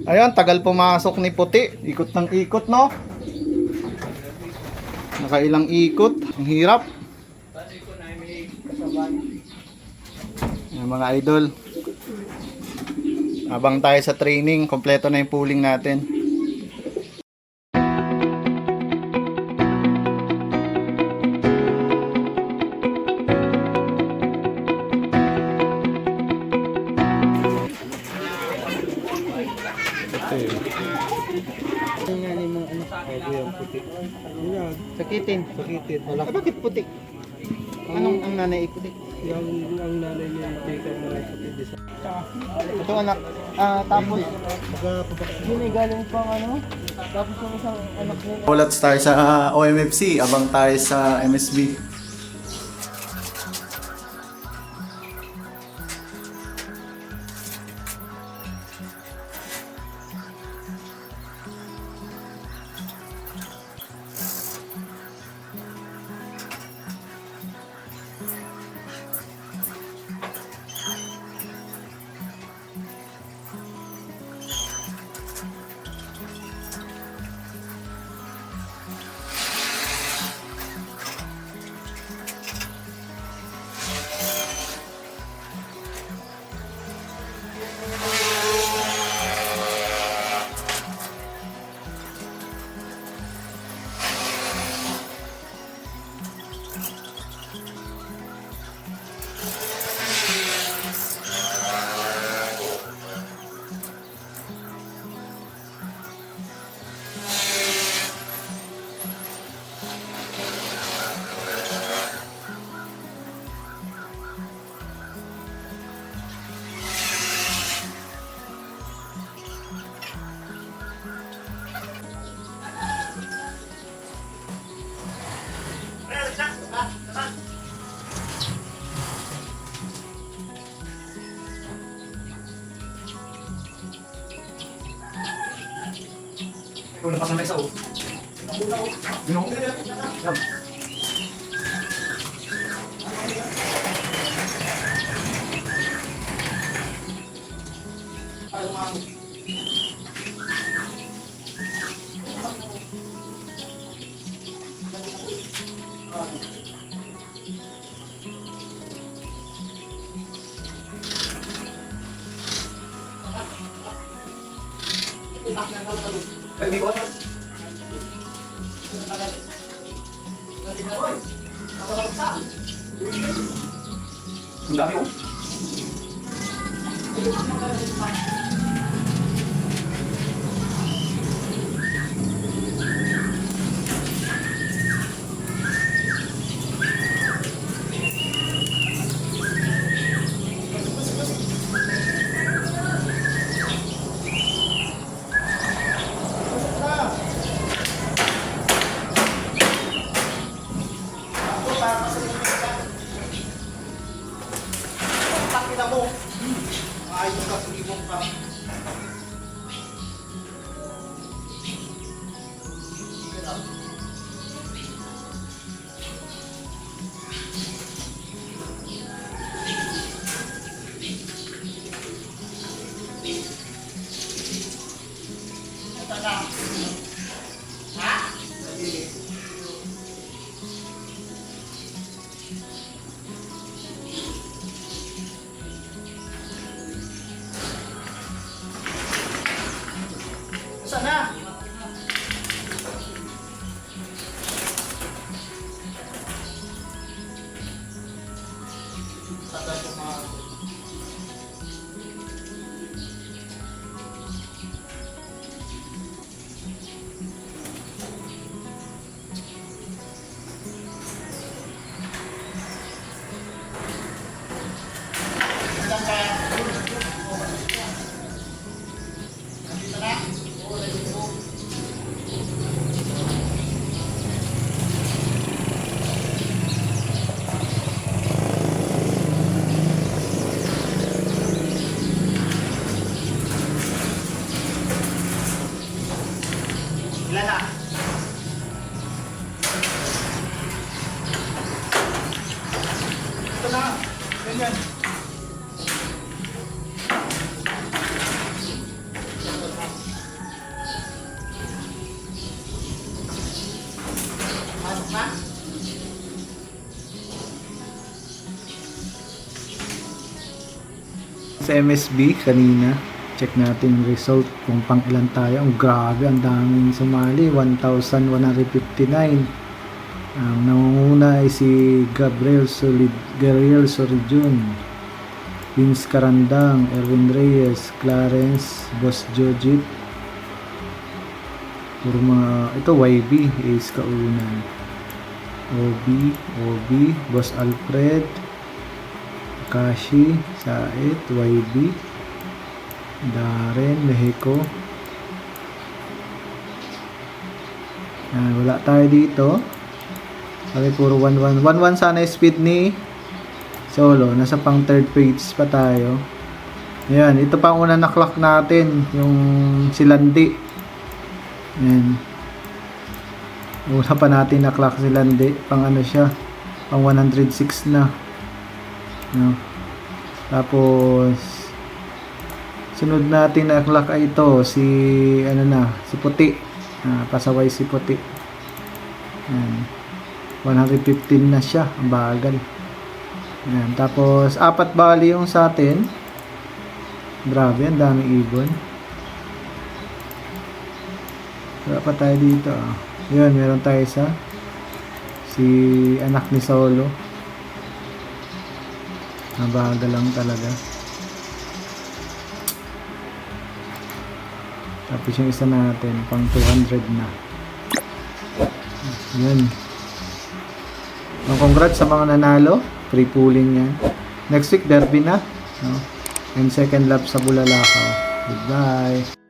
Ayun, tagal pumasok ni Puti. Ikot ng ikot, no? Nakailang ikot. Ang hirap. Ayan, mga idol. Habang tayo sa training, kompleto na yung pooling natin. Sakitin. Sakitin. Wala. Bakit puti? Anong ang nanay puti? Yung ang nanay niya tika na puti sa. Ito anak. Tapos yun ay galing pang ano? Tapos yung isang anak niya. Ulat tayo sa OMFC, abang tayo sa MSB. Una pa sa mesa o. Gino. Ang dami oh. Sana. sa MSB kanina. Check natin yung result kung pang ilan tayo. Ang grabe, ang daming sumali. 1,159. Nangunguna ay si Gabriel Sorijun, Vince Carandang, Erwin Reyes, Clarence, Boss Jojit. Puro mga, ito YB, Ace Kaunan. OB, Boss Alfred, Kashi, Said, YB, Darren, Mexico. Wala tayo dito. Sabi puro 1-1. 1-1 sana yung speed ni Solo. Nasa pang third page pa tayo. Ayan, ito pa ang una na clock natin. Yung si Landi. Ayan. Una pa natin na clock si Landi. Pang ano siya. Pang 106 na. No. Tapos sunod natin na clock ay ito. Si ano na. Si Puti. Pasaway si Puti. Ayan. 115 na siya, ang bagal. Ayan, tapos 4 bali yung sa atin. Grabe, ang daming ibon. Wala pa tayo dito. Yun, meron tayo sa si anak ni Solo. Ang bagal lang talaga. Tapos yung isa natin, pang 200 na. Yun. Congrats sa mga nanalo. Free pooling yan. Next week, derby na. No? And second lap sa Bulalakaw. Goodbye.